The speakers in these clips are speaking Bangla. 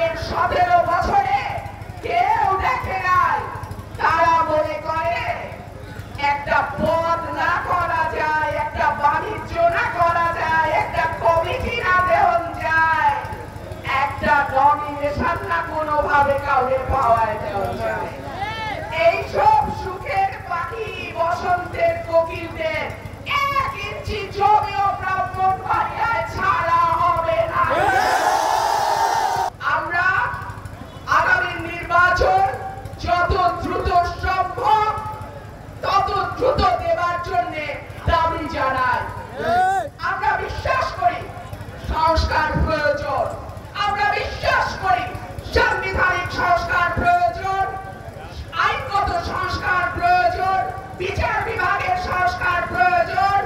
আগের 17 বছরে কেউ দেখে নাই। তারা মনে করে একটা পদ না করা যায়, একটা বাণিজ্য না করা যায়, একটা কমিটি না দেওয়া যায়, একটা নমিনেশন না কোনোভাবে কাউকে পাওয়া যায়। এইসব সুখের পাখি বসন্তের কোকিলদের 1 ইঞ্চি জমিও ব্রাহ্মণবাড়িয়ায় ছাড়া হবে না। আমরা আগামী নির্বাচন যত দ্রুত সম্ভব তত দ্রুত দেবার জন্য দাবি জানাই। আমরা বিশ্বাস করি সংস্কার প্রয়োজন, আমরা বিশ্বাস করি সাংবিধানিক সংস্কার প্রয়োজন, আইনগত সংস্কার প্রয়োজন, বিচার বিভাগের সংস্কার প্রয়োজন,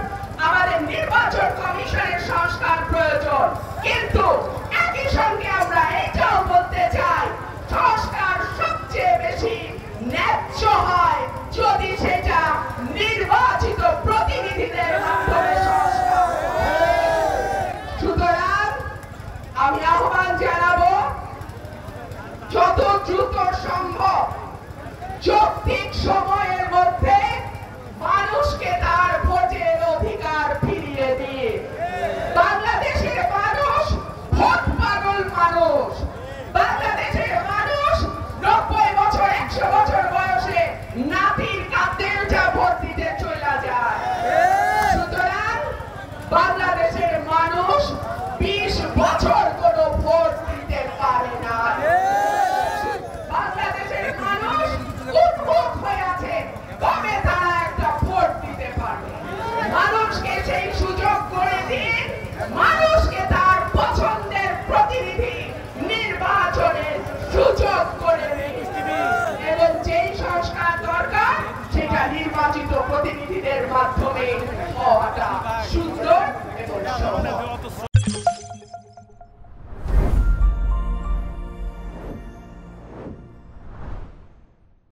আমাদের নির্বাচন কমিশনের সংস্কার প্রয়োজন। কিন্তু একই সঙ্গে আমরা এটাও বলতে চাই সংস্কার সবচেয়ে বেশি ন্যায্য হয় যদি সেটা নির্বাচিত প্রতিনিধিদের মাধ্যমে সংস্কার হয়। সুতরাং আমি আহ্বান জানাবো যত দ্রুত সম্ভব যৌক্তিক সময়ের মধ্যে মানুষকে তার ভোটের অধিকার ফিরিয়ে দিয়ে। বাংলাদেশের মানুষ ভোট পাগল মানুষ। বাংলাদেশের মানুষ 90 বছর 100 বছর বয়সে নাতির কাঁধে উঠে ভোট দিতে চলে যায়। সুতরাং বাংলাদেশের মানুষ 20 বছর কোনো ভোট দিতে পারে না। বাংলাদেশের মানুষ উন্মুখ হয়ে আছে কবে তারা একটা ভোট দিতে পারবে। মানুষকে সেই সুযোগ করে দিন, মানুষকে তার পছন্দের প্রতিনিধি নির্বাচনের সুযোগ করে দিন এবং যেই সংস্কার দরকার সেটা নির্বাচিত প্রতিনিধিদের মাধ্যমে হওয়াটা সুন্দর এবং সহজ।